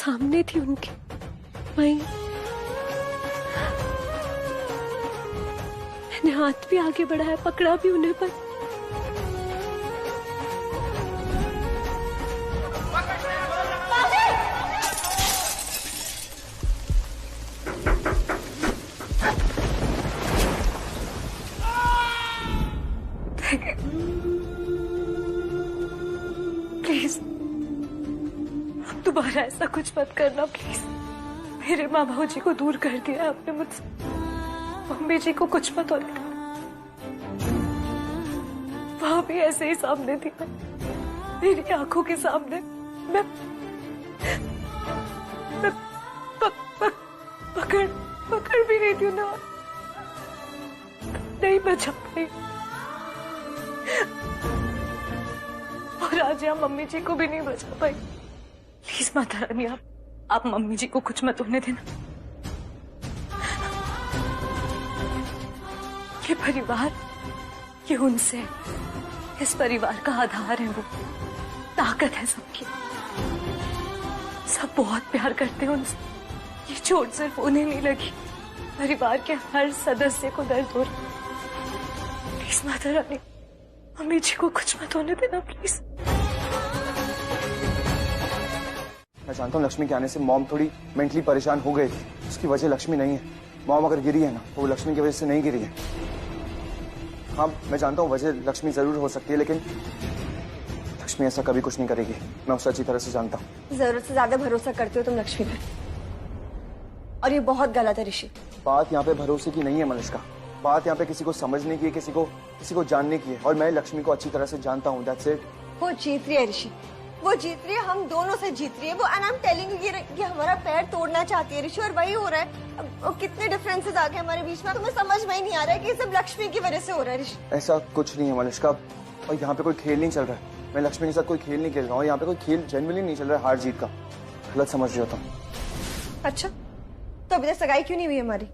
सामने थी उनके, वहीं मैंने हाथ भी आगे बढ़ाया, पकड़ा भी उन्हें, पर प्लीज अब दोबारा ऐसा कुछ मत करना प्लीज। मेरे माँ बाबू जी को दूर कर दिया आपने मुझसे, मम्मी जी को कुछ मत होने का। वहां भी ऐसे ही सामने थी, मेरी आंखों के सामने मैं पकड़ भी रही थी उन्हें, नहीं बचा पाई। और आज यहाँ मम्मी जी को भी नहीं बचा पाई। प्लीज माता रानी आप मम्मी जी को कुछ मत होने देना। ये परिवार, ये उनसे, इस परिवार का आधार है, वो ताकत है सबकी। सब बहुत प्यार करते हैं उनसे। ये चोट सिर्फ उन्हें नहीं लगी, परिवार के हर सदस्य को दर्द हो रहा। प्लीज माता रानी मम्मी जी को कुछ मत होने देना प्लीज। मैं जानता हूँ लक्ष्मी के आने से मॉम थोड़ी मेंटली परेशान हो गई थी, उसकी वजह लक्ष्मी नहीं है। मॉम अगर गिरी है ना तो वो लक्ष्मी की वजह से नहीं गिरी है। हाँ मैं जानता हूँ वजह लक्ष्मी जरूर हो सकती है, लेकिन लक्ष्मी ऐसा कभी कुछ नहीं करेगी, मैं उसे अच्छी तरह से जानता हूँ। जरूरत से ज्यादा भरोसा करते हो तुम लक्ष्मी पर, और ये बहुत गलत है ऋषि। बात यहाँ पे भरोसे की नहीं है मनुष्का, बात यहाँ पे किसी को समझने की है, किसी को जानने की है, और मैं लक्ष्मी को अच्छी तरह से जानता हूँ। That's it. वो जीत रही है ऋषि, वो जीत रही है, हम दोनों से जीत रही है वो। And I am telling you ये हमारा पैर तोड़ना चाहती है ऋषि, और वही हो रहा है। अब कितने डिफरेंसेस आ गए हमारे बीच में, तुम्हें समझ में ही नहीं आ रहा है कि ये सब लक्ष्मी की वजह से हो रहा है ऋषि। ऐसा कुछ नहीं है मनुष्का, और यहाँ पे कोई खेल नहीं चल रहा है। मैं लक्ष्मी के साथ कोई खेल नहीं खेल रहा हूँ, यहाँ पे कोई खेल जेन्युइनली नहीं चल रहा है हार जीत का। गलत समझ रही हो तुम। अच्छा तो अभी तक सगाई क्यों नहीं हुई हमारी?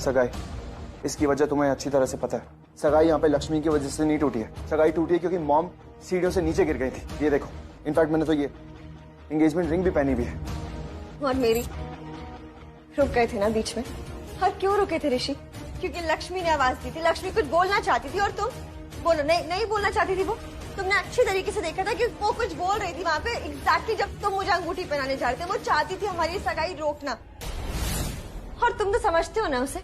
सगाई, इसकी वजह तुम्हें अच्छी तरह से पता है। सगाई यहाँ पे लक्ष्मी की वजह से नहीं टूटी है, सगाई टूटी है क्योंकि मॉम सीढ़ियों से नीचे गिर गई थी। ये देखो, इनफैक्ट मैंने तो ये एंगेजमेंट रिंग भी पहनी भी है। और मेरी रुक गए थे ना बीच में। और क्यों रुके थे ऋषि? क्योंकि लक्ष्मी ने आवाज दी थी, लक्ष्मी कुछ बोलना चाहती थी और तुम बोलो नहीं बोलना चाहती थी। वो तुमने अच्छी तरीके से देखा था कि वो कुछ बोल रही थी वहां पे एग्जैक्टली जब तुम मुझे अंगूठी पहनाने जा रहे थे। वो चाहती थी हमारी सगाई रोकना, और तुम तो समझते हो ना उसे,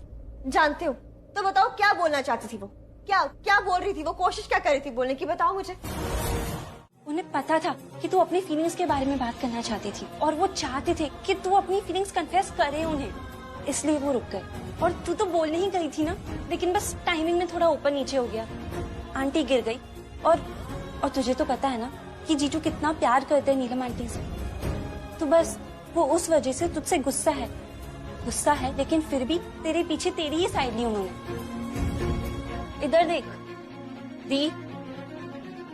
जानते हो। तो बताओ क्या बोलना चाहती थी वो, क्या बोल रही थी वो, कोशिश क्या कर रही थी बोलने की, बताओ मुझे। उन्हें पता था कि तू अपनी फीलिंग्स के बारे में बात करना चाहती थी, और वो चाहते थे कि तू अपनी फीलिंग्स कन्फेस करे उन्हें, इसलिए वो रुक गए। और तू तो बोलने ही गई थी ना, लेकिन बस टाइमिंग में थोड़ा ऊपर नीचे हो गया। आंटी गिर गई, और तुझे तो पता है ना कि जीजू कितना प्यार करते हैं नीलम आंटी से। तो बस वो उस वजह से तुझसे गुस्सा है, लेकिन फिर भी तेरे पीछे तेरी ही साइड ली उन्होंने। इधर देख दी,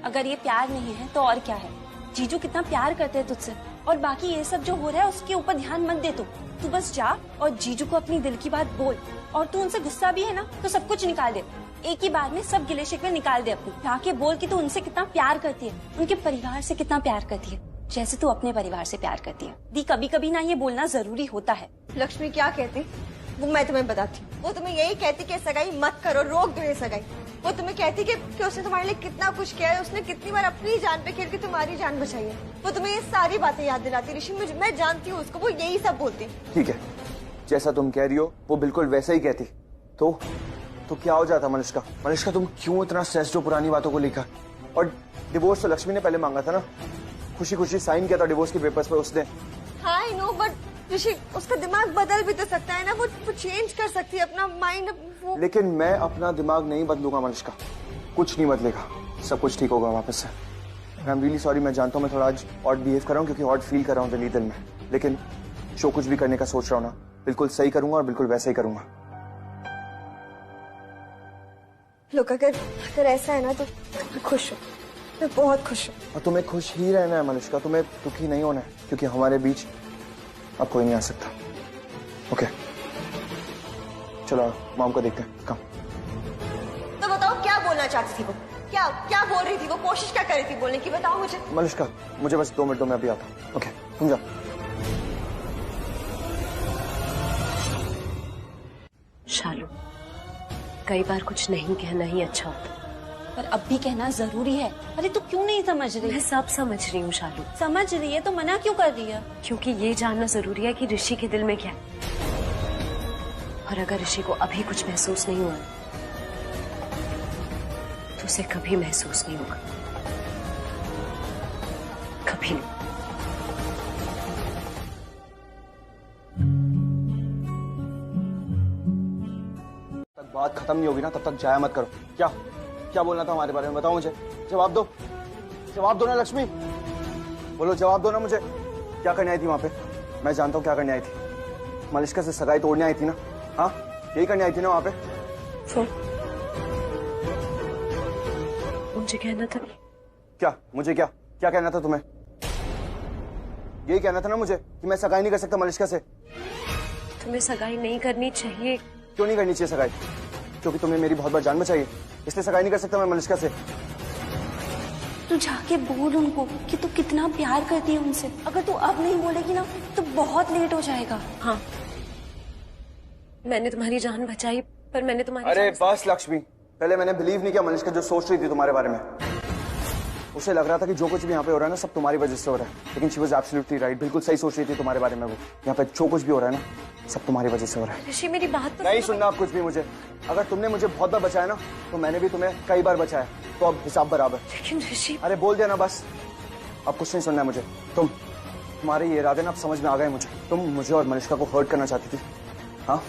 अगर ये प्यार नहीं है तो और क्या है? जीजू कितना प्यार करते हैं तुझसे, और बाकी ये सब जो हो रहा है उसके ऊपर ध्यान मत दे। तू बस जा और जीजू को अपनी दिल की बात बोल, और तू उनसे गुस्सा भी है ना तो सब कुछ निकाल दे, एक ही बार में सब गिले शिकवे निकाल दे अपनी। जाके बोल कि तू उनसे कितना प्यार करती है, उनके परिवार से कितना प्यार करती है, जैसे तू अपने परिवार से प्यार करती है। दी कभी कभी ना ये बोलना जरूरी होता है। लक्ष्मी क्या कहती वो मैं तुम्हें बताती हूँ। वो तुम्हें यही कहती कि सगाई मत करो, रोक दो ये सगाई। वो तुम्हें कहती कि उसने तुम्हारे लिए कितना कुछ किया है, उसने कितनी बार अपनी जान पे खेल के तुम्हारी जान बचाई है। वो तुम्हें ये सारी बातें याद दिलाती ऋषि, मैं जानती हूँ उसको, वो यही सब बोलती है। ठीक है, जैसा तुम कह रही हो वो बिल्कुल वैसा ही कहती तो क्या हो जाता मनुष्का? तुम क्यों इतना स्ट्रेस्ड हो पुरानी बातों को लेकर? और डिवोर्स तो लक्ष्मी ने पहले मांगा था ना, खुशी खुशी साइन किया था डिवोर्स के पेपर्स पे उसने। हाँ आई नो, बट ऋषि उसका दिमाग बदल भी तो सकता है ना, वो चेंज कर सकती है अपना माइंड। लेकिन मैं अपना दिमाग नहीं बदलूंगा मनुष्का, कुछ नहीं बदलेगा, सब कुछ ठीक होगा वापस से। आई एम रियली सॉरी, मैं जानता हूँ मैं थोड़ा आज ऑड बिहेव कर रहा हूँ क्योंकि ऑड फील कर रहा हूँ दिल में, लेकिन जो कुछ भी करने का सोच रहा हूँ ना बिल्कुल सही करूंगा और बिल्कुल वैसा ही करूंगा। लोग अगर ऐसा है ना तो मैं खुश हूँ, मैं बहुत खुश हूँ। और तुम्हें खुश ही रहना है मनुष्का, तुम्हें दुखी नहीं होना है, क्योंकि हमारे बीच अब कोई नहीं आ सकता। ओके चलो मॉम को देखते हैं। कम तो बताओ क्या बोलना चाहती थी वो, क्या बोल रही थी वो, कोशिश क्या कर रही थी बोलने की, बताओ मुझे। मनुष्का मुझे बस 2 मिनटों में अभी आता हूँ। ओके तुम जाओ। शालू, कई बार कुछ नहीं कहना ही अच्छा होता। पर अब भी कहना जरूरी है। अरे तू क्यों नहीं समझ रही? मैं सब समझ रही हूँ शालू। समझ रही है तो मना क्यों कर रही है? क्योंकि ये जानना जरूरी है कि ऋषि के दिल में क्या है। और अगर ऋषि को अभी कुछ महसूस नहीं हुआ तो उसे कभी महसूस नहीं होगा, कभी नहीं। तक बात खत्म नहीं होगी ना तब तक जाया मत करो। क्या क्या बोलना था हमारे बारे में, बताओ मुझे। जवाब दो, जवाब दो ना लक्ष्मी, बोलो जवाब दो ना मुझे। क्या करने आई थी वहां पे? मैं जानता हूँ क्या करने आई थी। मलिष्का से सगाई तोड़ने आई थी ना? हाँ, यही करने आई थी ना वहां पे? मुझे कहना था। क्या मुझे क्या क्या कहना था तुम्हें? यही कहना था ना मुझे कि मैं सगाई नहीं कर सकता मलिष्का से। तुम्हें सगाई नहीं करनी चाहिए। क्यों नहीं करनी चाहिए सगाई? क्योंकि तुम्हें मेरी बहुत बार जान बचाई है, इसलिए सगाई नहीं कर सकता मैं मलिष्का से। तू जाके बोल उनको कि तू कितना प्यार करती है उनसे। अगर तू अब नहीं बोलेगी ना तो बहुत लेट हो जाएगा। हाँ, मैंने तुम्हारी जान बचाई, पर मैंने तुम्हारी अरे बस लक्ष्मी, पहले मैंने बिलीव नहीं किया मलिष्का जो सोच रही थी तुम्हारे बारे में। उसे लग रहा था कि जो कुछ भी यहाँ पे हो रहा है ना सब तुम्हारी वजह से हो रहा है, लेकिन शी वाज एब्सोल्युटली राइट। बिल्कुल सही सोच रही थी तुम्हारे बारे में वो। यहाँ पे जो कुछ भी हो रहा है ना सब तुम्हारी वजह से हो रहा है। ऋषि मेरी बात तो नहीं सुनना आप कुछ भी मुझे। अगर तुमने मुझे बहुत बार बचाया ना तो मैंने भी तुम्हें कई बार बचाया, तो अब हिसाब बराबर। लेकिन ऋषि, अरे बोल दिया ना बस, अब कुछ नहीं सुनना है मुझे। तुम्हारे ये इरादे ना अब समझ में आ गए मुझे। तुम मुझे और मलिष्का को हर्ट करना चाहती थी, हाँ,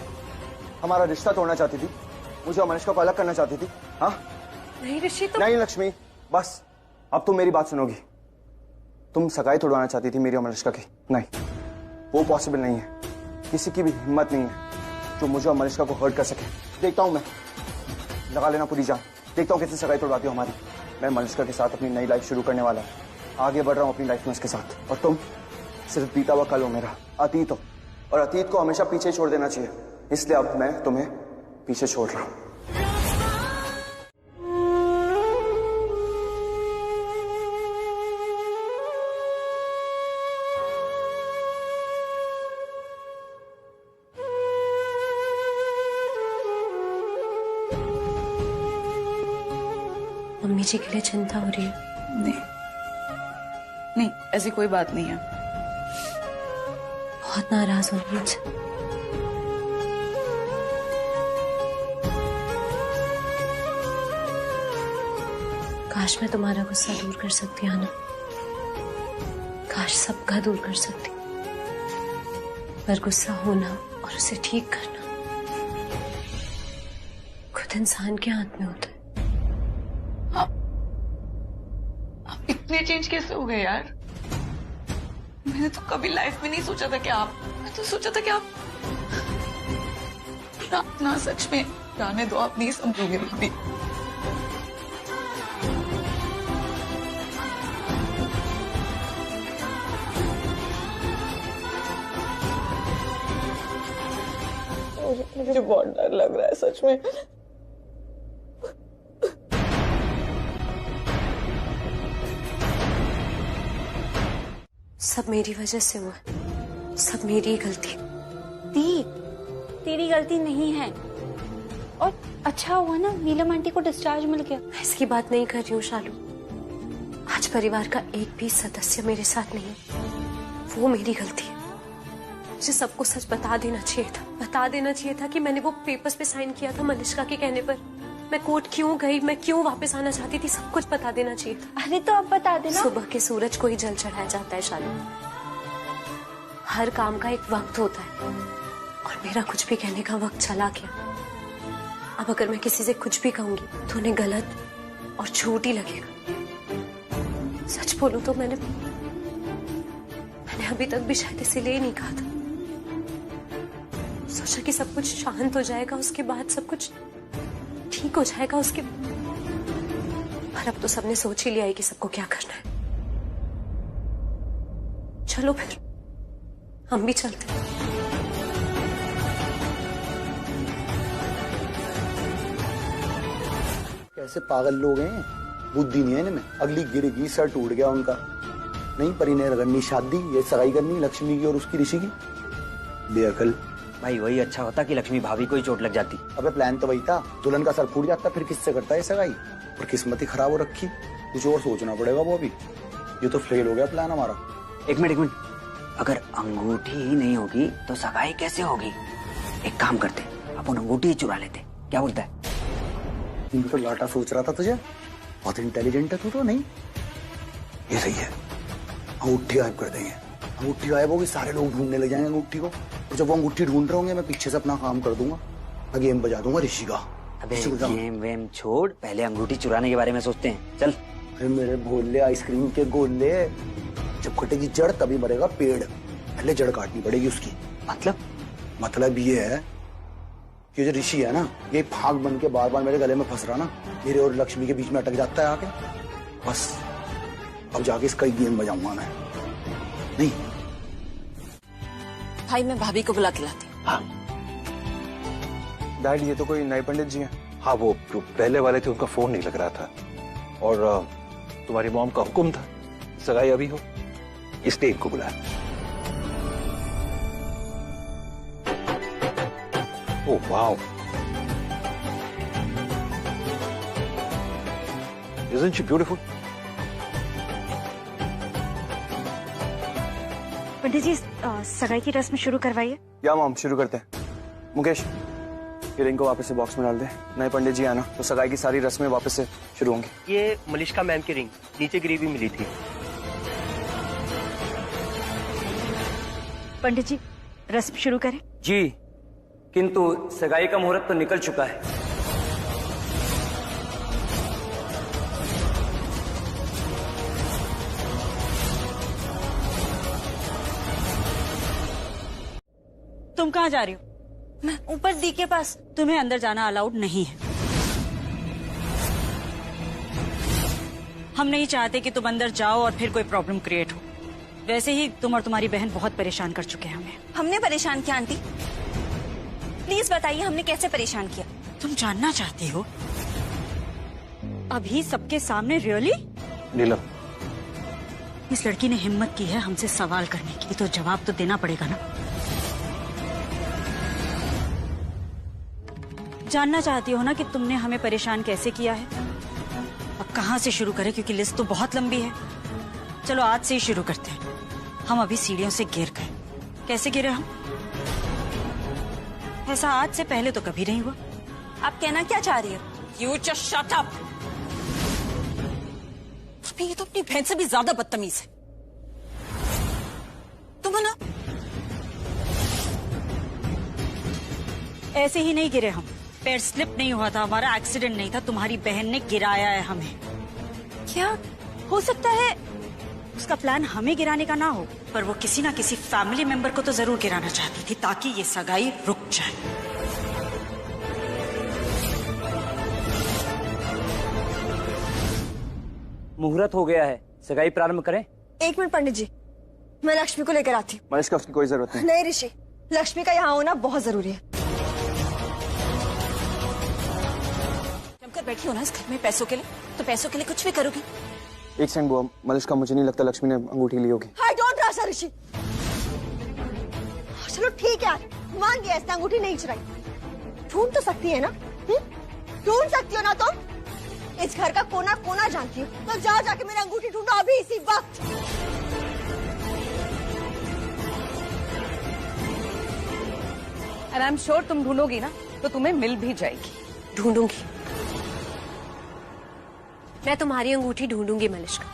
हमारा रिश्ता तोड़ना चाहती थी, मुझे और मलिष्का को अलग करना चाहती थी, हाँ। नहीं ऋषि, तो नहीं लक्ष्मी, बस अब तुम मेरी बात सुनोगी। तुम सगाई तोड़वाना चाहती थी मेरी और मलिष्का की। नहीं, वो पॉसिबल नहीं है। किसी की भी हिम्मत नहीं है जो मुझे और मलिष्का को हर्ट कर सके। देखता हूं मैं, लगा लेना पूरी जान, देखता हूं कैसे सगाई तोड़वाती हो हमारी। मैं मलिष्का के साथ अपनी नई लाइफ शुरू करने वाला हूं, आगे बढ़ रहा हूं अपनी लाइफ में उसके साथ। और तुम सिर्फ बीता हुआ कल हो मेरा, अतीत हो, और अतीत को हमेशा पीछे छोड़ देना चाहिए। इसलिए अब मैं तुम्हें पीछे छोड़ रहा हूं। मम्मी जी के लिए चिंता हो रही है? नहीं नहीं, ऐसी कोई बात नहीं है। बहुत नाराज हो मुझसे। काश मैं तुम्हारा गुस्सा दूर कर सकती, आना। काश सबका दूर कर सकती, पर गुस्सा होना और उसे ठीक करना खुद इंसान के हाथ में होता है। आप इतने चेंज कैसे हो गए यार? मैंने तो कभी लाइफ में नहीं सोचा था कि आप, मैं तो सोचा था कि आप ना सच में जाने दो, आप नहीं समझोगे कभी। मुझे बहुत डर लग रहा है सच में। सब मेरी वजह से हुआ, सब मेरी गलती। दी, तेरी गलती नहीं है। और अच्छा हुआ ना नीलम आंटी को डिस्चार्ज मिल गया। मैं इसकी बात नहीं कर रही हूँ शालू। आज परिवार का एक भी सदस्य मेरे साथ नहीं है, वो मेरी गलती है। मुझे सबको सच बता देना चाहिए था, बता देना चाहिए था कि मैंने वो पेपर्स पे साइन किया था मलिष्का के कहने पर। मैं कोर्ट क्यों गई, मैं क्यों वापस आना चाहती थी, सब कुछ बता देना चाहिए था। अरे तो अब बता देना। सुबह के सूरज को ही जल चढ़ाया जाता है शालू। हर काम का एक वक्त होता है, और मेरा कुछ भी कहने का वक्त चला गया। अब अगर मैं किसी से कुछ भी कहूंगी तो उन्हें गलत और झूठ ही लगेगा। सच बोलूं तो मैंने अभी तक भी शायद इसीलिए नहीं कहा था। सोचा कि सब कुछ शांत हो जाएगा, उसके बाद सब कुछ ठीक हो जाएगा उसके। पर अब तो सबने सोच ही लिया है कि सबको क्या करना है। चलो फिर हम भी चलते हैं। कैसे पागल लोग हैं, बुद्धि नहीं है इनमें। अगली गिरेगी सर टूट गया उनका। नहीं, पर इन्हें करनी शादी, ये सगाई करनी लक्ष्मी की और उसकी ऋषि की। बेअकल, भाई वही अच्छा होता कि लक्ष्मी भाभी को ही चोट लग जाती। अबे प्लान तो वही था, दुल्हन का सर फूट जाता फिर किससे करता है सगाई। और किस्मत ही खराब हो रखी, कुछ और सोचना पड़ेगा वो अभी। ये तो फेल हो गया प्लान हमारा। एक मिनट, अगर अंगूठी ही नहीं होगी तो सगाई कैसे होगी? एक काम करते, अपन अंगूठी ही चुरा लेते, क्या बोलता है? तो लाटा सोच रहा था तुझे, बहुत इंटेलिजेंट है तू तो। नहीं ये सही है, अंगूठी गायब कर देंगे। अंगूठी गायब होगी, सारे लोग ढूंढने लग जाएंगे अंगूठी को, और जब वो अंगूठी ढूंढ रहे होंगे मैं पीछे से अपना काम कर दूंगा, मैं गेम बजा दूंगा ऋषि का। अबे गेम वेम छोड़, पहले अंगूठी चुराने के बारे में सोचते हैं, चल। अरे मेरे भोले आइसक्रीम के गोले, जब कटेगी जड़ तभी मरेगा पेड़, पहले जड़ काटनी पड़ेगी उसकी। मतलब ये है कि जो ऋषि है ना, ये फाग बन के बार बार मेरे गले में फंस रहा ना, मेरे और लक्ष्मी के बीच में अटक जाता है आके। बस अब जाके इसका ही गेम बजाऊंगा मैं। नहीं भाई मैं भाभी को बुला के लाती हूँ। हाँ डैड, ये तो कोई नए पंडित जी हैं। हाँ, वो जो पहले वाले थे उनका फोन नहीं लग रहा था, और तुम्हारी मॉम का हुक्म था सगाई अभी हो, इसलिए इनको बुलाया। Oh wow, isn't she beautiful? पंडित जी सगाई की रस्म शुरू करवाइए। या मॉम, शुरू करते हैं। मुकेश, ये रिंग को वापस से बॉक्स में डाल दे। नए पंडित जी आना तो सगाई की सारी रस्में वापस से शुरू होंगी। ये मलिश्का मैम की रिंग नीचे गिरी हुई मिली थी। पंडित जी रस्म शुरू करें। जी, किंतु सगाई का मुहूर्त तो निकल चुका है। तुम कहाँ जा रही हो? मैं ऊपर दी के पास। तुम्हें अंदर जाना अलाउड नहीं है। हम नहीं चाहते कि तुम अंदर जाओ और फिर कोई प्रॉब्लम क्रिएट हो। वैसे ही तुम और तुम्हारी बहन बहुत परेशान कर चुके हैं हमें। हमने परेशान किया आंटी? प्लीज बताइए हमने कैसे परेशान किया? तुम जानना चाहती हो? अभी सबके सामने? रियली? नीलम, इस लड़की ने हिम्मत की है हमसे सवाल करने की, तो जवाब तो देना पड़ेगा ना। जानना चाहती हो ना कि तुमने हमें परेशान कैसे किया है? अब कहाँ से शुरू करें, क्योंकि लिस्ट तो बहुत लंबी है। चलो आज से ही शुरू करते हैं। हम अभी सीढ़ियों से गिर गए। कैसे गिरे हम? ऐसा आज से पहले तो कभी नहीं हुआ। आप कहना क्या चाह रही हो? You just shut up! अभी ये तो अपनी बहन से भी ज्यादा बदतमीज है। तुम ना ऐसे ही नहीं गिरे हम। पैर स्लिप नहीं हुआ था, हमारा एक्सीडेंट नहीं था, तुम्हारी बहन ने गिराया है हमें। क्या? हो सकता है उसका प्लान हमें गिराने का ना हो, पर वो किसी ना किसी फैमिली मेंबर को तो जरूर गिराना चाहती थी ताकि ये सगाई रुक जाए। मुहूर्त हो गया है, सगाई प्रारंभ करें। एक मिनट पंडित जी, मैं लक्ष्मी को लेकर आती हूँ। मलिश्का, उसकी कोई जरूरत नहीं। नहीं ऋषि, लक्ष्मी का यहाँ होना बहुत जरूरी है। जमकर बैठी हो ना इस घर में पैसों के लिए, तो पैसों के लिए कुछ भी करोगी। एक सेकंड बुआ, मलिश्का, मुझे नहीं लगता लक्ष्मी ने अंगूठी ली होगी। आई डोंट ट्रस्ट ऋषि। चलो ठीक है, मान गया इसने अंगूठी नहीं चुराई। ढूंढ तो सकती है ना? ढूंढ सकती हो ना तुम? इस घर का कोना कोना जानती हो, तो जाओ जाके मेरी अंगूठी ढूंढो अभी इसी वक्त। एंड आई एम श्योर तुम ढूंढोगी ना तो तुम्हें मिल भी जाएगी। ढूंढूंगी, मैं तुम्हारी अंगूठी ढूंढूंगी मलिश्का,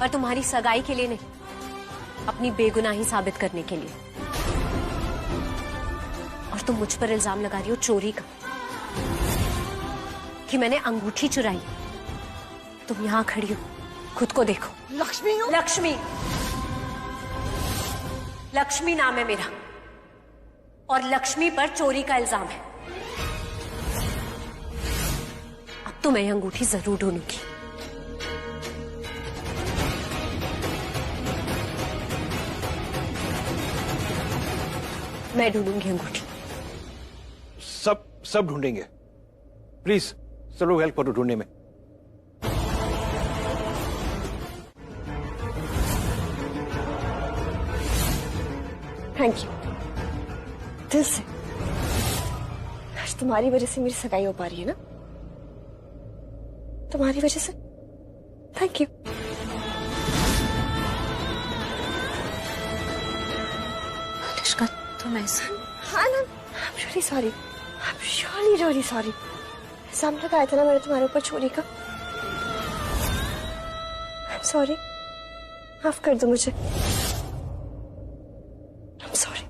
पर तुम्हारी सगाई के लिए नहीं, अपनी बेगुनाही साबित करने के लिए। और तुम मुझ पर इल्जाम लगा रही हो चोरी का, कि मैंने अंगूठी चुराई। तुम यहाँ खड़ी हो, खुद को देखो। लक्ष्मी हूँ? लक्ष्मी, लक्ष्मी नाम है मेरा, और लक्ष्मी पर चोरी का इल्जाम है। अब तो मैं अंगूठी जरूर ढूंढूंगी। मैं ढूंढूंगी अंगूठी। सब ढूंढेंगे, प्लीज सब लोग हेल्प करो ढूंढने में। थैंक यू, दिल से। तुम्हारी वजह से मेरी सगाई हो पा रही है ना, तुम्हारी वजह से। Thank you. अनुष्का तुम ऐसा। हाँ ना, I'm really sorry. I'm really really sorry. इल्जाम लगाया था ना मैंने तुम्हारे ऊपर चोरी का। I'm sorry. माफ कर दो मुझे। I'm sorry.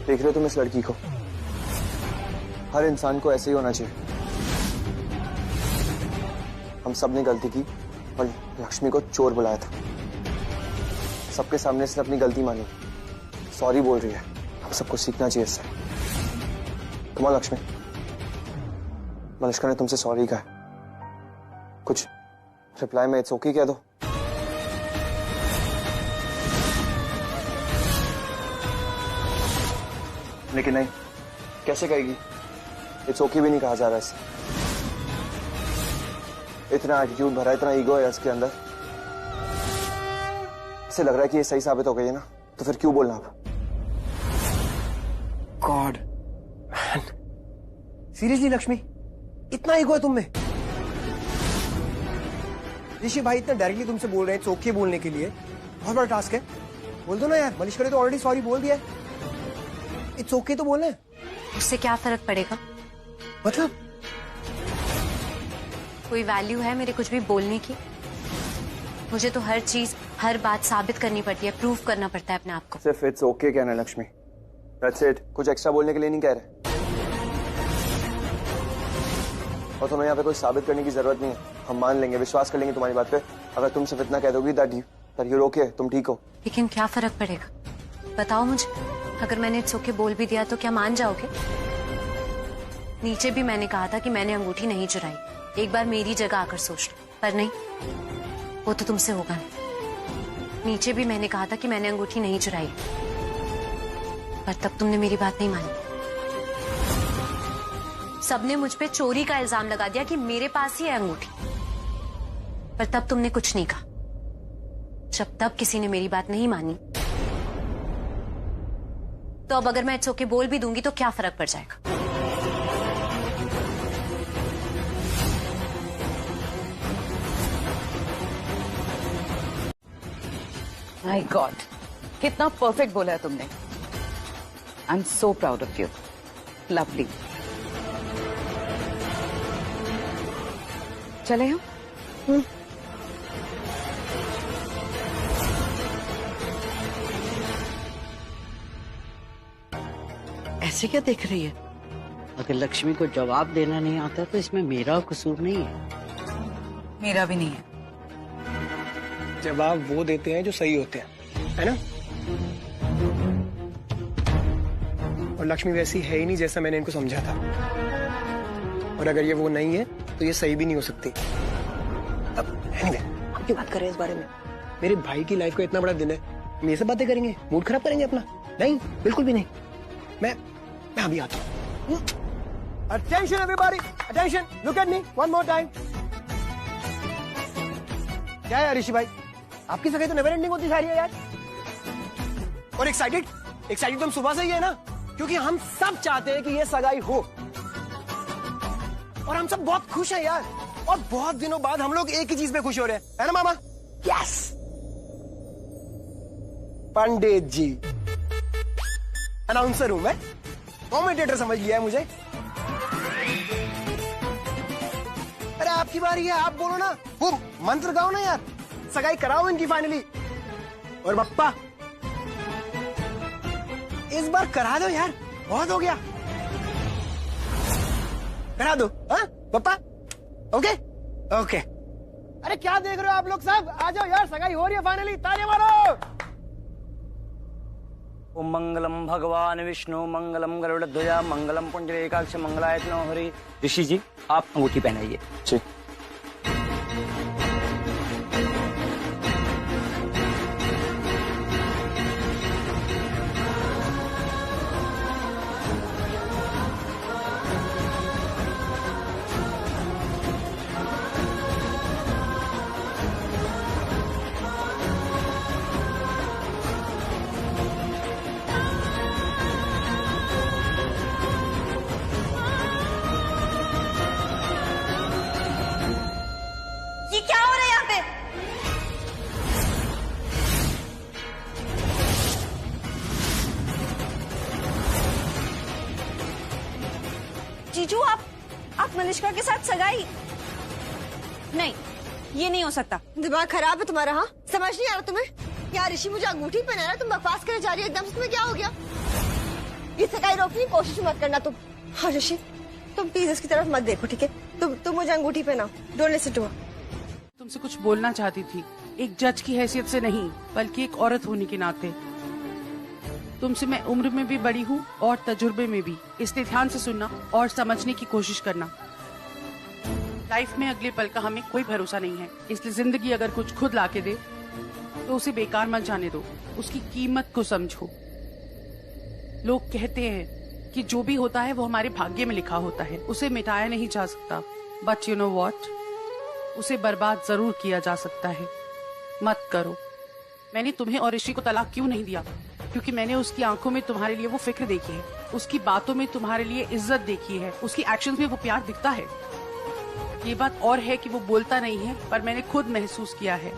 देख रहे हो तुम इस लड़की को? हर इंसान को ऐसे ही होना चाहिए। हम सब ने गलती की और लक्ष्मी को चोर बुलाया था। सबके सामने इसने अपनी गलती मानी, सॉरी बोल रही है। हम सबको सीखना चाहिए इससे। कम ऑन लक्ष्मी, मलिष्का ने तुमसे सॉरी कहा, कुछ रिप्लाई में इट्स ओके कह दो। लेकिन नहीं, कैसे कहेगी? इट्स ओके भी नहीं कहा जा रहा इससे। इतना एटीट्यूड भरा, इतना ईगो है इसके अंदर। इसे लग रहा है कि ये सही साबित हो गई है ना, तो फिर क्यों बोलना अब? गॉड, सीरियसली लक्ष्मी, इतना ईगो है तुम में? ऋषि भाई इतना डायरेक्टली तुमसे बोल रहे हैं चौके बोलने के लिए, बहुत बड़ा टास्क है। बोल दो ना यार, मलिष्का ने तो ऑलरेडी सॉरी बोल दिया है। इट्स ओके तो बोलना है। उससे क्या फर्क पड़ेगा? मतलब कोई वैल्यू है मेरे कुछ भी बोलने की? मुझे तो हर चीज, हर बात साबित करनी पड़ती है, प्रूव करना पड़ता है अपने आप को। सिर्फ इट्स ओके कहना है लक्ष्मी, दैट्स इट। कुछ एक्स्ट्रा बोलने के लिए नहीं कह रहे। और तुम्हें यहाँ पे कोई साबित करने की जरूरत नहीं है। हम मान लेंगे, विश्वास कर लेंगे तुम्हारी बात पे। अगर तुम सिर्फ इतना कह दोगी दैट यू ओके, तुम ठीक हो। लेकिन क्या फर्क पड़ेगा बताओ मुझे? अगर मैंने इट्स ओके बोल भी दिया तो क्या मान जाओगे? नीचे भी मैंने कहा था कि मैंने अंगूठी नहीं चुराई, एक बार मेरी जगह आकर सोच लो। पर नहीं, वो तो तुमसे होगा नहीं। नीचे भी मैंने कहा था कि मैंने अंगूठी नहीं चुराई, पर तब तुमने मेरी बात नहीं मानी। सबने मुझ पे चोरी का इल्जाम लगा दिया कि मेरे पास ही है अंगूठी, पर तब तुमने कुछ नहीं कहा। जब तब किसी ने मेरी बात नहीं मानी, तो अब अगर मैं इट्स ओके बोल भी दूंगी तो क्या फर्क पड़ जाएगा? माय गॉड, कितना परफेक्ट बोला है तुमने। I am so proud of you. Lovely. चले हम? ऐसे क्या देख रही है? अगर लक्ष्मी को जवाब देना नहीं आता तो इसमें मेरा कसूर नहीं है। मेरा भी नहीं है। जवाब वो देते हैं जो सही होते हैं, है ना? और लक्ष्मी वैसी है ही नहीं जैसा मैंने इनको समझा था। और अगर ये वो नहीं है तो ये सही भी नहीं हो सकती। अब anyway, हम क्यों बात कर रहे हैं इस बारे में? मेरे भाई की लाइफ का इतना बड़ा दिन है, हम ये सब बातें करेंगे? मूड खराब करेंगे अपना? नहीं, बिल्कुल भी नहीं। मैं अभी आता हूँ। Attention everybody, attention, look at me one more time. क्या है ऋषि भाई, आपकी सगाई तो नेवर एंडिंग होती जा रही है यार। और एक्साइटेड तो हम सुबह से ही है ना, क्योंकि हम सब चाहते हैं कि ये सगाई हो। और हम सब बहुत खुश हैं यार। और बहुत दिनों बाद हम लोग एक ही चीज पे खुश हो रहे हैं, है ना मामा? यस, पंडित जी। अनाउंसर हूं मैं, कॉमेंटेटर समझ लिया है मुझे। अरे आपकी बारी है, आप बोलो ना, वो मंत्र गाओ ना यार, सगाई कराओ इनकी फाइनली। और बप्पा इस बार करा दो यार, बहुत हो गया। करा दो हाँ बप्पा? Okay okay. अरे क्या देख रहे हो आप लोग सब, आ जाओ यार, सगाई हो रही है फाइनली, ताली मारो। ओम मंगलम भगवान विष्णु, मंगलम गरुड़ध्वजा, मंगलम पुंडरीकाक्ष, मंगलाय तनो हरि। ऋषि जी आप अंगूठी पहनाइए। जी। जीजू आप मलिष्का के साथ सगाई? नहीं, ये नहीं हो सकता। दिमाग खराब है तुम्हारा? हाँ, समझ नहीं आ रहा तुम्हें? यार ऋषि मुझे अंगूठी पहना रहा है, तुम बकवास करे जा रही हो एकदम से। तुम्हें क्या हो गया? ये सगाई रोकने की कोशिश मत करना तुम। हाँ ऋषि, तुम प्लीज इसकी तरफ मत देखो, ठीक है? तुम मुझे अंगूठी पहनाओ। Don't listen to her. तुमसे कुछ बोलना चाहती थी, एक जज की हैसियत से नहीं, बल्कि एक औरत होने के नाते। तुमसे मैं उम्र में भी बड़ी हूँ और तजुर्बे में भी, इसलिए ध्यान से सुनना और समझने की कोशिश करना। लाइफ में अगले पल का हमें कोई भरोसा नहीं है, इसलिए जिंदगी अगर कुछ खुद लाके दे तो उसे बेकार मत जाने दो, उसकी कीमत को समझो। लोग कहते हैं कि जो भी होता है वो हमारे भाग्य में लिखा होता है, उसे मिटाया नहीं जा सकता, बट यू नो व्हाट, उसे बर्बाद जरूर किया जा सकता है। मत करो। मैंने तुम्हें और ऋषि को तलाक क्यों नहीं दिया? क्योंकि मैंने उसकी आंखों में तुम्हारे लिए वो फिक्र देखी है, उसकी बातों में तुम्हारे लिए इज्जत देखी है, उसकी एक्शंस में वो प्यार दिखता है। ये बात और है कि वो बोलता नहीं है, पर मैंने खुद महसूस किया है,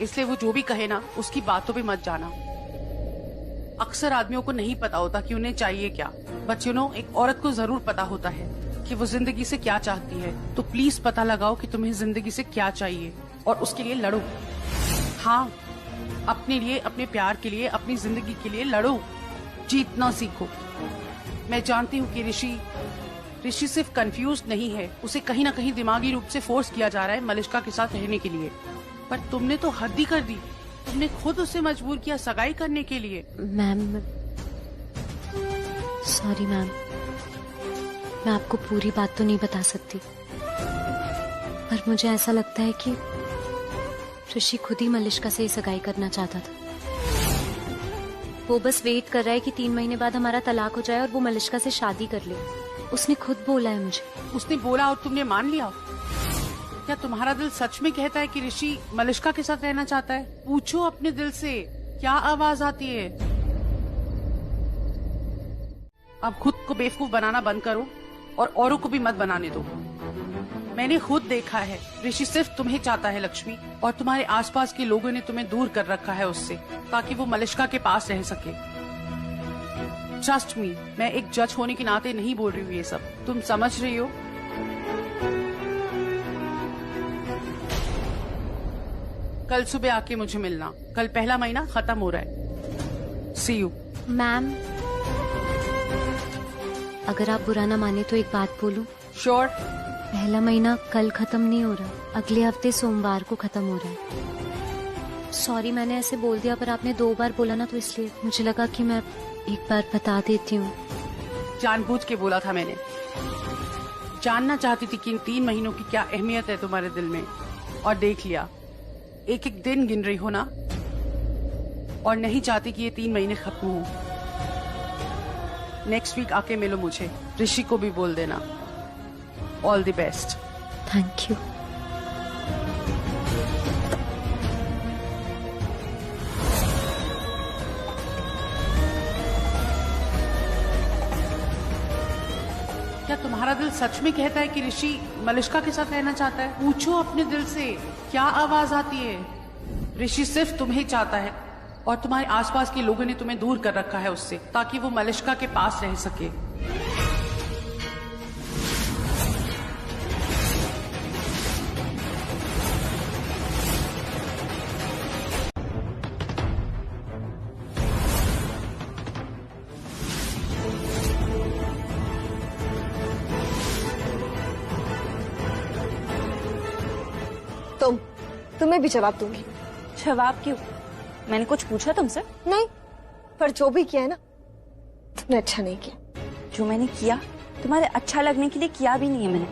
इसलिए वो जो भी कहे ना, उसकी बातों पे मत जाना। अक्सर आदमियों को नहीं पता होता कि उन्हें चाहिए क्या, बट यू नो, एक औरत को जरूर पता होता है कि वो जिंदगी से क्या चाहती है। तो प्लीज पता लगाओ कि तुम्हें जिंदगी से क्या चाहिए और उसके लिए लड़ो। हाँ, अपने लिए, अपने प्यार के लिए, अपनी जिंदगी के लिए लड़ो, जीतना सीखो। मैं जानती हूँ कि ऋषि सिर्फ कंफ्यूज नहीं है, उसे कहीं ना कहीं दिमागी रूप से फोर्स किया जा रहा है मलिष्का के साथ रहने के लिए, पर तुमने तो हद ही कर दी। तुमने खुद उसे मजबूर किया सगाई करने के लिए। मैम, सॉरी मैम, मैं आपको पूरी बात तो नहीं बता सकती, पर मुझे ऐसा लगता है कि ऋषि खुद ही मलिष्का से सगाई करना चाहता था। वो बस वेट कर रहा है कि 3 महीने बाद हमारा तलाक हो जाए और वो मलिष्का से शादी कर ले। उसने खुद बोला है मुझे। उसने बोला और तुमने मान लिया? क्या तुम्हारा दिल सच में कहता है कि ऋषि मलिष्का के साथ रहना चाहता है? पूछो अपने दिल से, क्या आवाज आती है? अब खुद को बेवकूफ बनाना बंद करो और औरों को भी मत बनाने दो। मैंने खुद देखा है, ऋषि सिर्फ तुम्हें चाहता है लक्ष्मी, और तुम्हारे आसपास के लोगों ने तुम्हें दूर कर रखा है उससे, ताकि वो मलिष्का के पास रह सके। ट्रस्ट मी, मैं एक जज होने के नाते नहीं बोल रही हूँ ये सब, तुम समझ रही हो? कल सुबह आके मुझे मिलना, कल पहला महीना खत्म हो रहा है। सी यू। मैम, अगर आप बुरा ना माने तो एक बात बोलूं? श्योर। पहला महीना कल खत्म नहीं हो रहा, अगले हफ्ते सोमवार को खत्म हो रहा है। सॉरी मैंने ऐसे बोल दिया, पर आपने 2 बार बोला ना, तो इसलिए मुझे लगा कि मैं एक बार बता देती हूँ। जानबूझ के बोला था मैंने। जानना चाहती थी कि इन 3 महीनों की क्या अहमियत है तुम्हारे दिल में, और देख लिया। एक एक दिन गिन रही हो ना, और नहीं चाहती कि ये 3 महीने खत्म हो। नेक्स्ट वीक आके मिलो मुझे, ऋषि को भी बोल देना। All the best. Thank you. क्या तुम्हारा दिल सच में कहता है कि ऋषि मलिष्का के साथ रहना चाहता है? पूछो अपने दिल से, क्या आवाज आती है? ऋषि सिर्फ तुम्हें चाहता है, और तुम्हारे आसपास के लोगों ने तुम्हें दूर कर रखा है उससे, ताकि वो मलिष्का के पास रह सके। तुम्हें भी जवाब दूंगी। जवाब क्यों? मैंने कुछ पूछा तुमसे? नहीं, पर जो भी किया है ना, तुमने अच्छा नहीं किया। जो मैंने किया तुम्हारे अच्छा लगने के लिए किया भी नहीं है मैंने।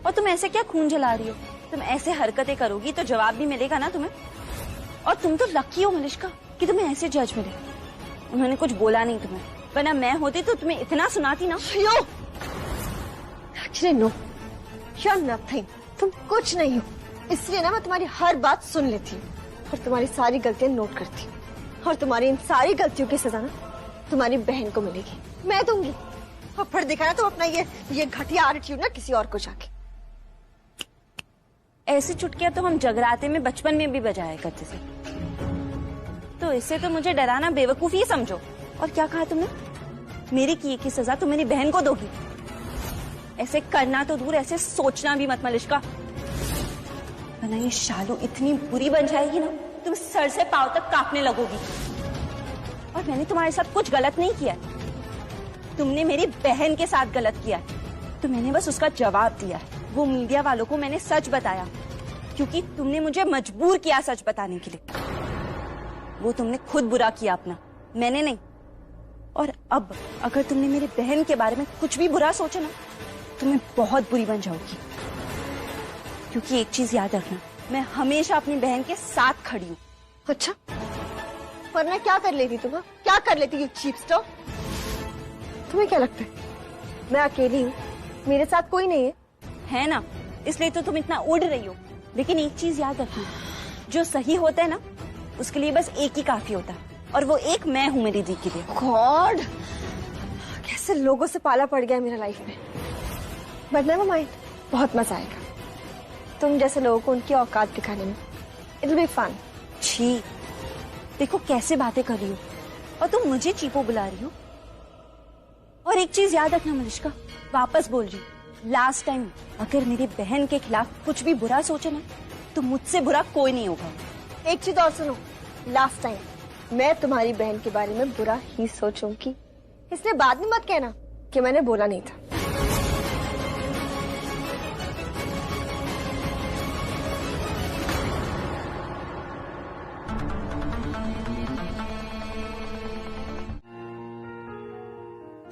और तुम ऐसे क्या खून जला रही हो? तुम ऐसे हरकतें करोगी तो जवाब भी मिलेगा ना तुम्हें। और तुम तो लकी हो मलिष्का कि तुम्हें ऐसे जज मिले। उन्होंने कुछ बोला नहीं तुम्हें, वरना मैं होती तो तुम्हें इतना सुनाती ना। Actually, no. You're nothing. तुम कुछ नहीं हो, इसलिए ना मैं तुम्हारी हर बात सुन लेती हूँ और तुम्हारी सारी गलतियां नोट करती हूँ, और तुम्हारी इन सारी गलतियों की सजा ना तुम्हारी बहन को मिलेगी, मैं दूंगी। और फिर दिखाना तुम अपना ये घटिया एटीट्यूड ना किसी और को जाके। ऐसी चुटकियां तो हम जगराते में बचपन में भी बजाया करते थे, तो इससे तो मुझे डराना बेवकूफी समझो। और क्या कहा तुमने? मेरी किए की सजा तुम मेरी बहन को दोगी? ऐसे करना तो दूर, ऐसे सोचना भी मत मलिश्का, वरना ये शालू इतनी बुरी बन जाएगी ना, तुम सर से पांव तक कांपने लगोगी। और मैंने तुम्हारे साथ कुछ गलत नहीं किया, तुमने मेरी बहन के साथ गलत किया, तो मैंने बस उसका जवाब दिया। वो मीडिया वालों को मैंने सच बताया, क्योंकि तुमने मुझे मजबूर किया सच बताने के लिए। वो तुमने खुद बुरा किया अपना, मैंने नहीं। और अब अगर तुमने मेरी बहन के बारे में कुछ भी बुरा सोचा ना, तो मैं बहुत बुरी बन जाऊंगी। क्योंकि एक चीज याद रखना, मैं हमेशा अपनी बहन के साथ खड़ी हूँ। अच्छा, वरना क्या कर लेती तुम? क्या कर लेती यू चीप स्टॉक? तुम्हें क्या लगता है मैं अकेली हूँ, मेरे साथ कोई नहीं है ना? इसलिए तो तुम इतना उड़ रही हो। लेकिन एक चीज याद रखना, जो सही होता है ना, उसके लिए बस एक ही काफी होता है, और वो एक मैं हूँ मेरी दी के लिए। गॉड, कैसे लोगों से पाला पड़ गया मेरा लाइफ में। बट नेवर माइंड, बहुत मजा आएगा तुम जैसे लोगों को उनकी औकात दिखाने में। It will be fun. छी, देखो कैसे बातें कर रही हो, और तुम मुझे चीपो बुला रही हो। और एक चीज याद रखना मलिश्का, वापस बोल रही हूँ, लास्ट टाइम अगर मेरी बहन के खिलाफ कुछ भी बुरा सोचे ना, तो मुझसे बुरा कोई नहीं होगा। एक चीज और सुनो, लास्ट टाइम मैं तुम्हारी बहन के बारे में बुरा ही सोचूंगी, इसलिए बाद में मत कहना कि मैंने बोला नहीं था।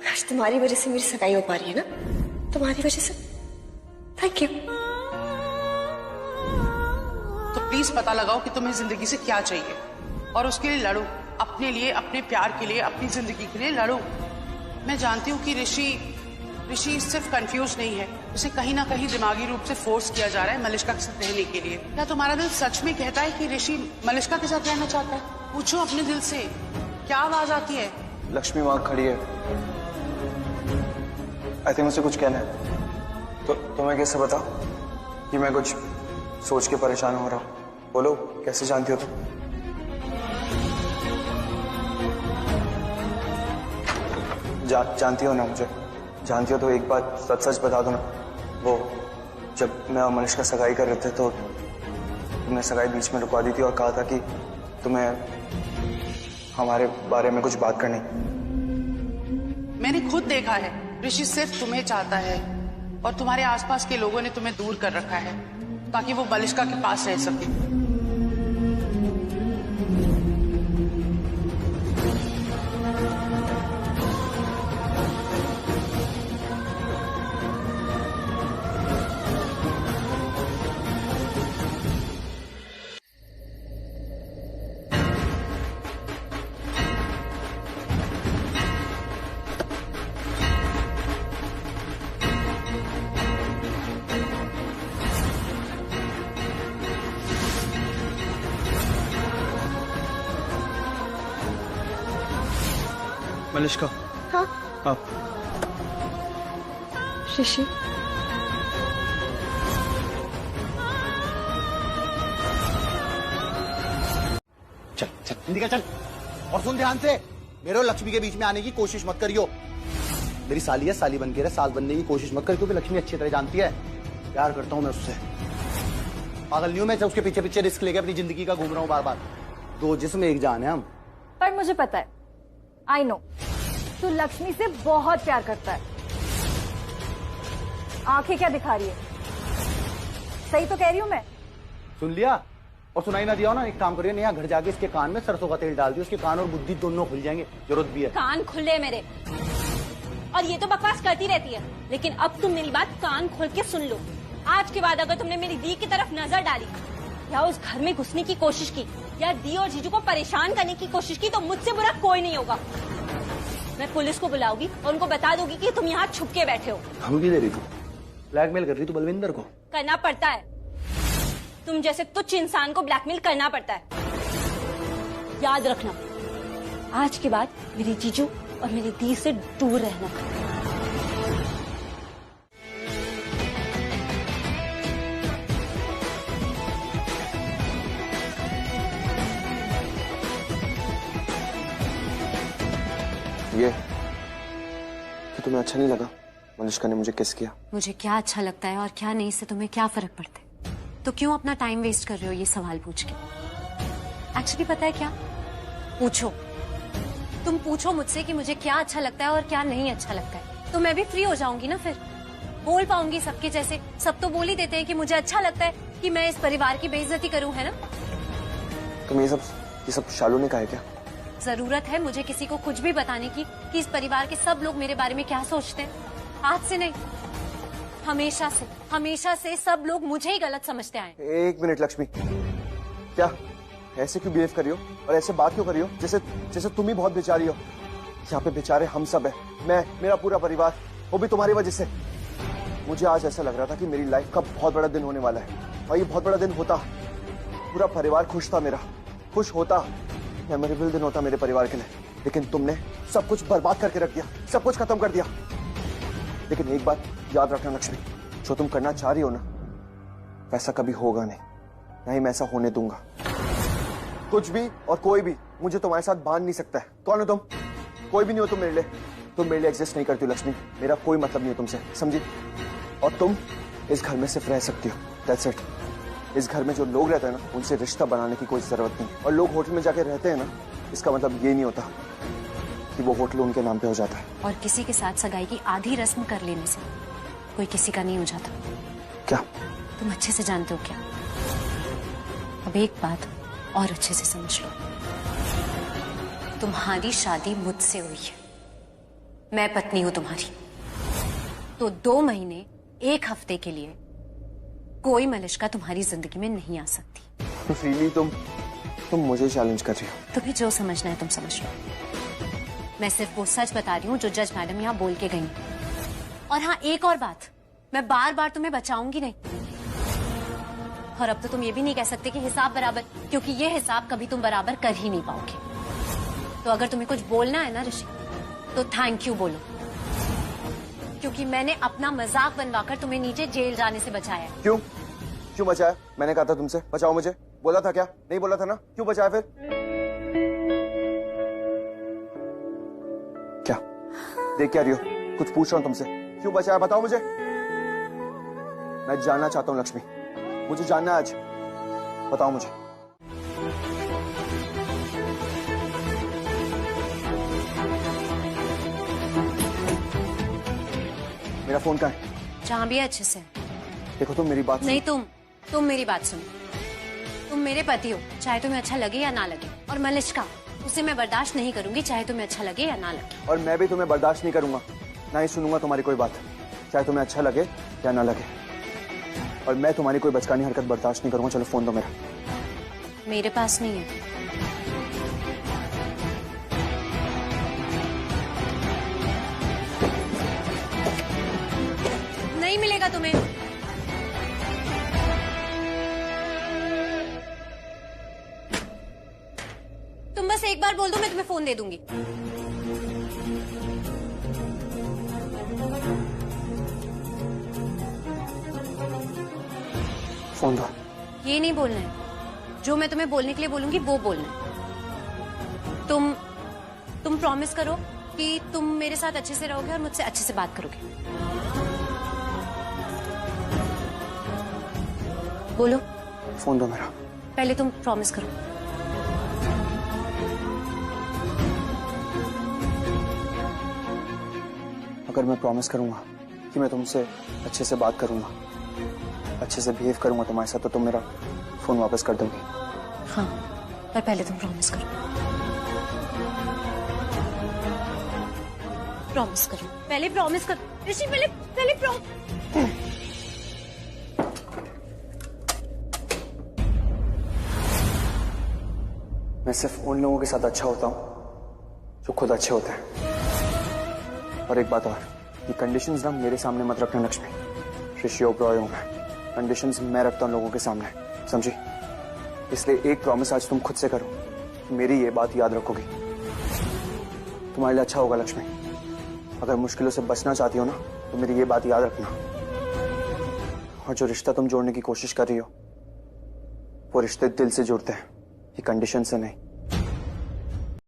आज तुम्हारी वजह से मेरी सगाई हो पा रही है ना, तुम्हारी वजह से। Thank you. तो प्लीज पता लगाओ कि तुम्हें जिंदगी से क्या चाहिए, और उसके लिए लड़ो। अपने लिए, अपने प्यार के लिए, अपनी जिंदगी के लिए लड़ो। मैं जानती हूँ कि ऋषि सिर्फ कंफ्यूज नहीं है, उसे कहीं ना कहीं दिमागी रूप से फोर्स किया जा रहा है मलिश्का के साथ रहने के लिए। क्या तुम्हारा दिल सच में कहता है कि ऋषि मलिश्का के साथ रहना चाहता है? पूछो अपने दिल से, क्या आवाज आती है? लक्ष्मी वहां खड़ी है, आई थिंक मुझसे कुछ कहना है। तो तुम्हें कैसे बता कि मैं कुछ सोच के परेशान हो रहा हूँ? बोलो, कैसे जानती हो तुम? जानती हो ना मुझे? जानती हो तो एक बात सच सच बता दो ना। वो जब मैं और मनीष का सगाई कर रहे थे, तो तुमने सगाई बीच में रुकवा दी थी और कहा था कि तुम्हें हमारे बारे में कुछ बात करनी। मैंने खुद देखा है, ऋषि सिर्फ तुम्हें चाहता है, और तुम्हारे आसपास के लोगों ने तुम्हें दूर कर रखा है ताकि वो मलिश्का के पास रह सके। मलिश्का। हाँ? आप ऋषि, चल चल निकल चल। और सुन ध्यान से, मेरे और लक्ष्मी के बीच में आने की कोशिश मत करियो। मेरी साली है, साली बन के रहे, सास बनने की कोशिश मत करियो, क्योंकि लक्ष्मी अच्छी तरह जानती है प्यार करता हूं मैं उससे। पागल नहीं हूं मैं, उसके पीछे पीछे रिस्क लेके अपनी जिंदगी का घूम रहा हूं बार बार। दो जिस्म एक जान है हम। पर मुझे पता है, आई नो, तू लक्ष्मी से बहुत प्यार करता है। आंखें क्या दिखा रही है? सही तो कह रही हूं मैं? सुन लिया? और सुनाई ना दिया हो ना, एक काम करिए, नया घर जाके इसके कान में सरसों का तेल डाल दियो, उसके कान और बुद्धि दोनों खुल जाएंगे। जरूरत भी है। कान खुले मेरे, और ये तो बकवास करती रहती है, लेकिन अब तुम मेरी बात कान खोल के सुन लो। आज के बाद अगर तुमने मेरी दी की तरफ नजर डाली, या उस घर में घुसने की कोशिश की, या दी और जीजू को परेशान करने की कोशिश की, तो मुझसे बुरा कोई नहीं होगा। मैं पुलिस को बुलाऊंगी और उनको बता दूंगी कि तुम यहाँ छुप के बैठे हो। हम भी दे रही तू, ब्लैकमेल कर रही तू बलविंदर को। करना पड़ता है, तुम जैसे तुच्छ इंसान को ब्लैकमेल करना पड़ता है। याद रखना, आज के बाद मेरी जीजू और मेरी दी से दूर रहना। ये तो तुम्हें अच्छा नहीं लगा? मलिष्का ने मुझे किस किया। मुझे क्या अच्छा लगता है और क्या नहीं, इससे तुम्हें क्या फर्क पड़ता है? तो क्यों अपना टाइम वेस्ट कर रहे हो ये सवाल पूछ के? एक्चुअली पता है क्या, पूछो, तुम पूछो मुझसे कि मुझे क्या अच्छा लगता है और क्या नहीं अच्छा लगता है, तो मैं भी फ्री हो जाऊंगी ना, फिर बोल पाऊंगी सबके जैसे। सब तो बोल ही देते हैं कि मुझे अच्छा लगता है कि मैं इस परिवार की बेइज्जती करूं, है ना? तुम ये सब शालू ने कहा है क्या? जरूरत है मुझे किसी को कुछ भी बताने की कि इस परिवार के सब लोग मेरे बारे में क्या सोचते हैं? आज से नहीं, हमेशा से सब लोग मुझे ही गलत समझते आए। एक मिनट लक्ष्मी, क्या ऐसे क्यों बिहेव कर रही हो और ऐसे बात क्यों कर रही हो जैसे तुम ही बहुत बेचारी हो? यहाँ पे बेचारे हम सब है, मैं, मेरा पूरा परिवार, वो भी तुम्हारी वजह से। मुझे आज ऐसा लग रहा था कि मेरी लाइफ का बहुत बड़ा दिन होने वाला है और ये बहुत बड़ा दिन होता। पूरा परिवार खुश था, मेरा खुश होता, मेमोरेबल दिन होता मेरे परिवार के लिए। लेकिन तुमने सब कुछ बर्बाद करके रख दिया, सब कुछ खत्म कर दिया। लेकिन एक बात याद रखना लक्ष्मी, जो तुम करना चाह रही हो ना, वैसा कभी होगा नहीं, ना ही मैं ऐसा होने दूंगा। कुछ भी और कोई भी मुझे तुम्हारे साथ बांध नहीं सकता है। कौन हो तुम? कोई भी नहीं हो तुम मेरे लिए। तुम मेरे लिए एग्जिस्ट नहीं करती हो लक्ष्मी, मेरा कोई मतलब नहीं है तुमसे, समझी? और तुम इस घर में सिर्फ रह सकती हो, दैट्स इट। इस घर में जो लोग रहते हैं ना, उनसे रिश्ता बनाने की कोई जरूरत नहीं। और लोग होटल में जाके रहते हैं ना, इसका मतलब ये नहीं होता कि वो होटल उनके नाम पे हो जाता है। और किसी के साथ सगाई की आधी रस्म कर लेने से कोई किसी का नहीं हो जाता। क्या तुम अच्छे से जानते हो क्या? अब एक बात और अच्छे से समझ लो, तुम्हारी शादी मुझसे हुई है, मैं पत्नी हूं तुम्हारी। तो 2 महीने 1 हफ्ते के लिए कोई मलिष्का तुम्हारी जिंदगी में नहीं आ सकती। रियली तुम मुझे चैलेंज कर रही हो? तुम्हें जो समझना है तुम समझ लो। मैं सिर्फ वो सच बता रही हूँ जो जज मैडम यहाँ बोल के गई। और हाँ, एक और बात, मैं बार बार तुम्हें बचाऊंगी नहीं। और अब तो तुम ये भी नहीं कह सकते कि हिसाब बराबर, क्योंकि ये हिसाब कभी तुम बराबर कर ही नहीं पाओगे। तो अगर तुम्हें कुछ बोलना है ना ऋषि, तो थैंक यू बोलो, क्योंकि मैंने अपना मजाक बनवाकर तुम्हें नीचे जेल जाने से बचाया। क्यों बचाया? मैंने कहा था तुमसे बचाओ मुझे, बोला था क्या? नहीं बोला था ना? क्यों बचाया फिर? क्या देख क्या रही हो? कुछ पूछ रहा हूं तुमसे, क्यों बचाया बताओ मुझे। मैं जानना चाहता हूं लक्ष्मी, मुझे जानना है आज, बताओ मुझे। मेरा फोन कहाँ है? जहां भी है अच्छे से। देखो तुम मेरी बात नहीं, तुम मेरी बात सुनो। तुम मेरे पति हो, चाहे तुम्हें अच्छा लगे या ना लगे। और मलिष्का, उसे मैं बर्दाश्त नहीं करूंगी, चाहे तुम्हें अच्छा लगे या ना लगे। और मैं भी तुम्हें बर्दाश्त नहीं करूंगा, ना ही सुनूंगा तुम्हारी कोई बात, चाहे तुम्हें अच्छा लगे या ना लगे। और मैं तुम्हारी कोई बचकानी हरकत बर्दाश्त नहीं करूंगा। चलो फोन दो मेरा। मेरे पास नहीं है। नहीं मिलेगा तुम्हें। तुम बस एक बार बोल दो, मैं तुम्हें फोन दे दूंगी। फोन दो। ये नहीं बोलना है, जो मैं तुम्हें बोलने के लिए बोलूंगी वो बोलना है। तुम प्रॉमिस करो कि तुम मेरे साथ अच्छे से रहोगे और मुझसे अच्छे से बात करोगे। बोलो। फोन दो मेरा। पहले तुम प्रॉमिस करो। अगर मैं प्रॉमिस करूंगा कि मैं तुमसे अच्छे से बात करूंगा, अच्छे से बिहेव करूंगा तुम्हारे साथ, तो तुम मेरा फोन वापस कर दोगी? हाँ, पर पहले तुम प्रॉमिस करो। प्रॉमिस करो, पहले प्रॉमिस करो ऋषि, पहले प्रॉमिस। मैं सिर्फ उन लोगों के साथ अच्छा होता हूं जो खुद अच्छे होते हैं। और एक बात और, ये कंडीशंस ना मेरे सामने मत रखना लक्ष्मी। ऋषि ओबरॉय हूं मैं, कंडीशंस मैं रखता हूं लोगों के सामने, समझी? इसलिए एक प्रॉमिस आज तुम खुद से करो कि मेरी ये बात याद रखोगी। तुम्हारे लिए अच्छा होगा लक्ष्मी। अगर मुश्किलों से बचना चाहती हो ना, तो मेरी ये बात याद रखना। और जो रिश्ता तुम जोड़ने की कोशिश कर रही हो, वो रिश्ते दिल से जुड़ते हैं, ये कंडीशन से नहीं।